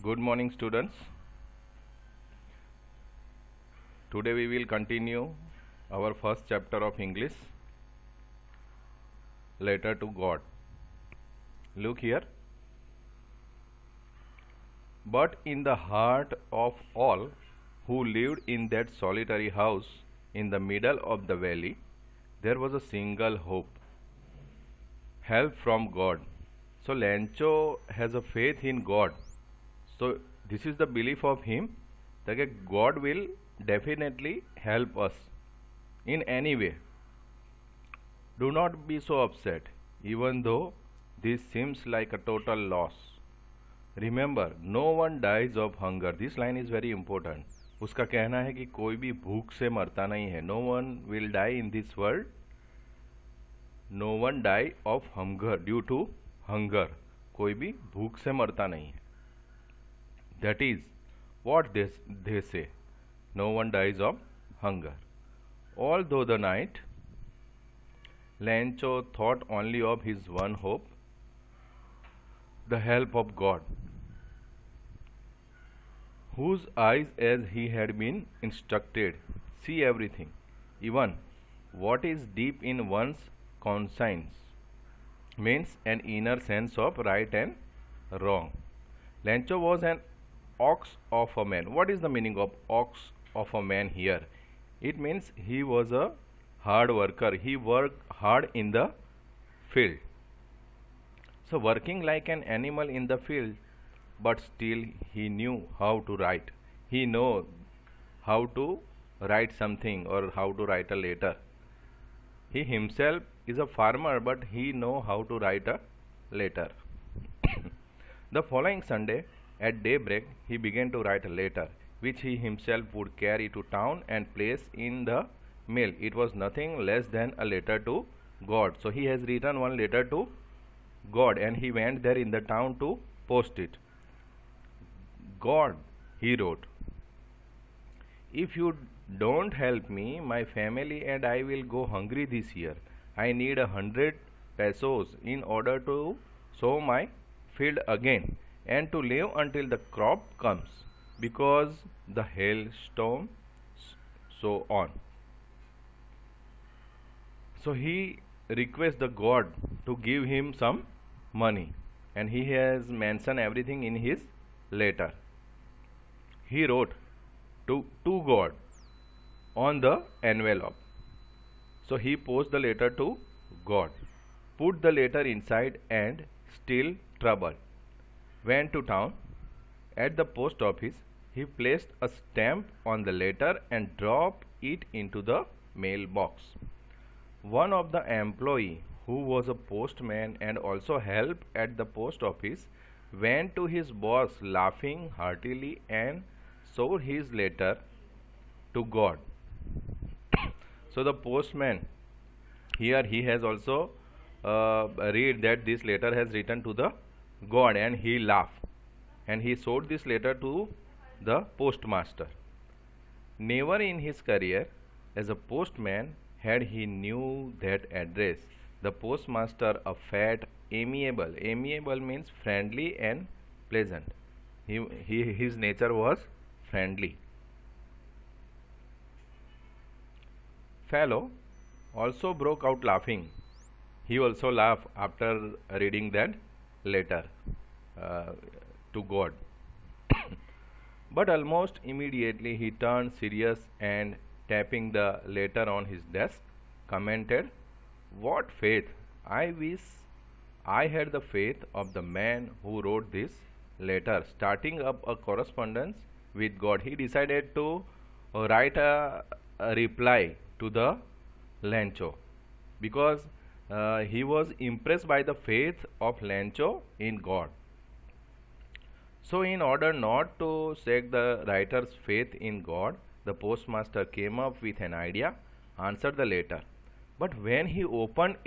Good morning, students. Today we will continue our first chapter of English, Letter to God. Look here. But in the heart of all who lived in that solitary house in the middle of the valley, there was a single hope, help from God. So Lancho has a faith in God. So this is the belief of him that God will definitely help us in any way. Do not be so upset, even though this seems like a total loss. Remember, no one dies of hunger. This line is very important. उसका कहना है कि कोई भी भूख से मरता नहीं है. No one will die in this world. No one die of hunger due to hunger. कोई भी भूख से मरता नहीं है. That is what they say. No one dies of hunger. Although the night, Lancho thought only of his one hope, the help of God, whose eyes, as he had been instructed, see everything, even what is deep in one's conscience, means an inner sense of right and wrong. Lancho was an ox of a man. What is the meaning of ox of a man here? It means he was a hard worker. He worked hard in the field. So working like an animal in the field, but still he knew how to write. He know how to write something or how to write a letter. He himself is a farmer, but he know how to write a letter. The following Sunday, at daybreak, he began to write a letter, which he himself would carry to town and place in the mail. It was nothing less than a letter to God. So he has written one letter to God, and he went there in the town to post it. God, he wrote, if you don't help me, my family and I will go hungry this year. I need 100 pesos in order to sow my field again and to live until the crop comes, because the hailstorm, so on. So he requests the God to give him some money, and he has mentioned everything in his letter. He wrote to God on the envelope. So he posted the letter to God, put the letter inside, and still troubled, went to town. At the post office, he placed a stamp on the letter and dropped it into the mailbox. One of the employees, who was a postman and also helped at the post office, went to his boss laughing heartily and showed his letter to God. So the postman here, he has also read that this letter has written to the God, and he laughed, and he showed this letter to the postmaster. Never in his career as a postman had he knew that address. The postmaster, a fat, amiable means friendly and pleasant. His nature was friendly fellow also broke out laughing. He also laughed after reading that letter to God. But almost immediately he turned serious and, tapping the letter on his desk, commented, "What faith! I wish I had the faith of the man who wrote this letter." Starting up a correspondence with God, he decided to write a reply to the Lancho, because he was impressed by the faith of Lancho in God. So in order not to shake the writer's faith in God, the postmaster came up with an idea, answered the letter. But when he opened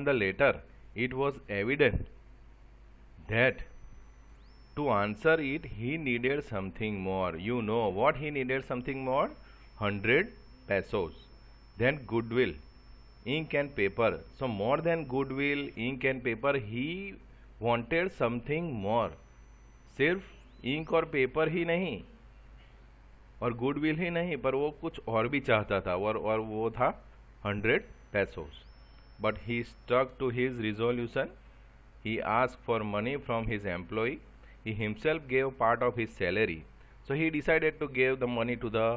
the letter, it was evident that to answer it, he needed something more. You know what he needed something more? 100 pesos. Then goodwill, ink and paper. So more than goodwill, ink and paper, he wanted something more. सिर्फ ink और paper ही नहीं और goodwill ही नहीं, पर वो कुछ और भी चाहता था, और वो था 100 pesos. But he stuck to his resolution. He asked for money from his employee. He himself gave part of his salary. So he decided to give the money to the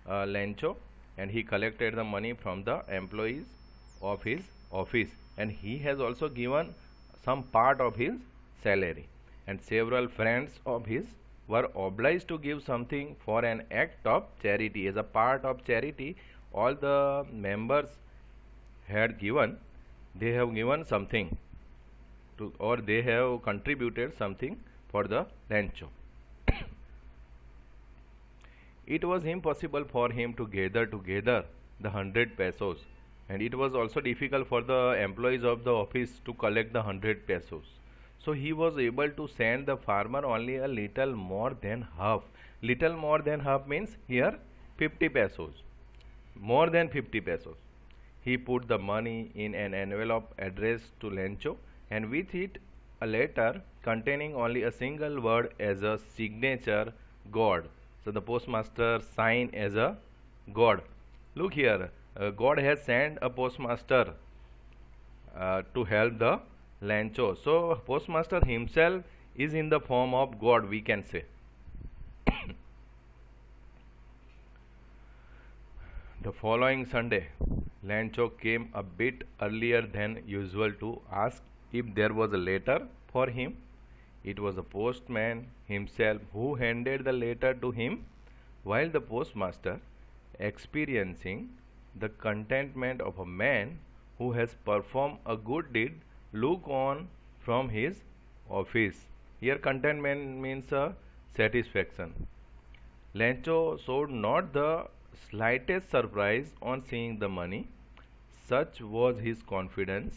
Lencho, and he collected the money from the employees of his office, and he has also given some part of his salary. And several friends of his were obliged to give something for an act of charity. As a part of charity, all the members had given, they have given something to, or they have contributed something for the Lencho. It was impossible for him to gather together the 100 pesos, and it was also difficult for the employees of the office to collect the 100 pesos. So he was able to send the farmer only a little more than half. Little more than half means here 50 pesos, more than 50 pesos. He put the money in an envelope addressed to Lencho, and with it a letter containing only a single word as a signature, God. So the postmaster signed as a God. Look here, God has sent a postmaster to help the Lencho. So postmaster himself is in the form of God, we can say. The following Sunday, Lencho came a bit earlier than usual to ask if there was a letter for him. It was the postman himself who handed the letter to him, while the postmaster, experiencing the contentment of a man who has performed a good deed, looked on from his office. Here contentment means satisfaction. Lencho showed not the slightest surprise on seeing the money. Such was his confidence,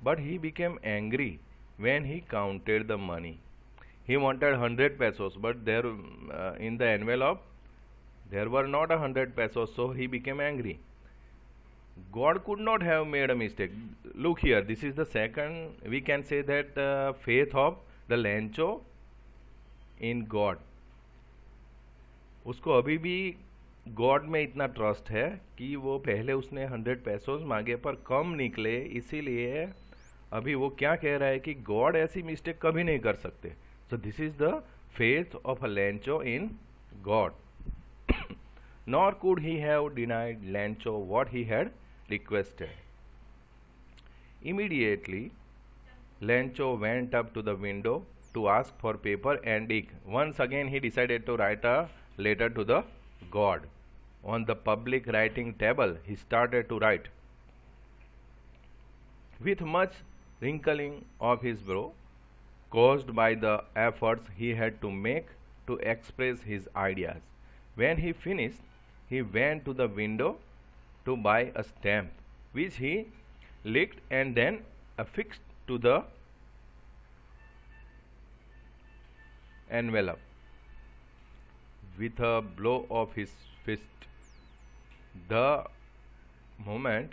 but he became angry when he counted the money. He wanted 100 pesos, but there in the envelope there were not 100 pesos, so he became angry. God could not have made a mistake. Look here, this is the second, we can say that faith of the Lencho in God. उसको अभी भी God में इतना trust है कि वो पहले उसने 100 पेसोस मांगे पर कम निकले, इसीलिए अभी वो क्या कह रहा है कि गॉड ऐसी मिस्टेक कभी नहीं कर सकते. So this is the faith of a Lencho in God. Nor could he have denied Lencho what he had requested. Immediately, Lencho went up to the window to ask for paper and ink. Once again, he decided to write a letter to the God. On the public writing table, he started to write. With much wrinkling of his brow, caused by the efforts he had to make to express his ideas. When he finished, he went to the window to buy a stamp, which he licked and then affixed to the envelope with a blow of his fist. The moment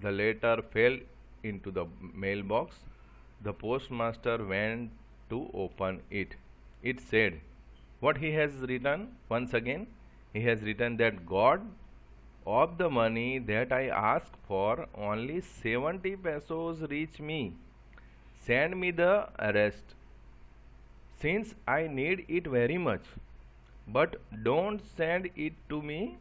the letter fell into the mailbox, the postmaster went to open it. It said, what he has written once again, he has written that God, of the money that I asked for, only 70 pesos reach me. Send me the rest, since I need it very much. But don't send it to me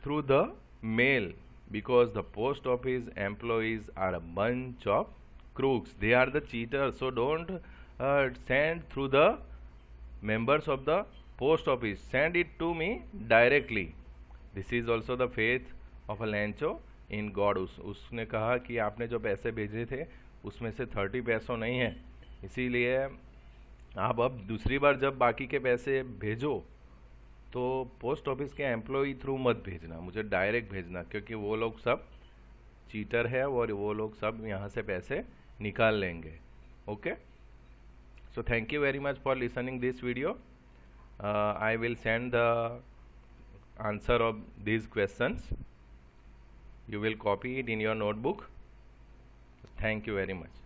through the mail, because the post office employees are a bunch of crooks. They are the cheaters. So don't send through the members of the post office. Send it to me directly. This is also the faith of a Lencho in God. उसने कहा कि आपने जो पैसे भेजे थे उसमें से 30 पैसों नहीं है, इसीलिए आप अब दूसरी बार जब बाकी के पैसे भेजो तो पोस्ट ऑफिस के एम्प्लॉय थ्रू मत भेजना, मुझे डायरेक्ट भेजना, क्योंकि वो लोग सब चीटर है और वो लोग सब यहाँ से पैसे निकाल लेंगे. Okay, so thank you very much for listening this video. I will send the answer of these questions. You will copy it in your notebook. Thank you very much.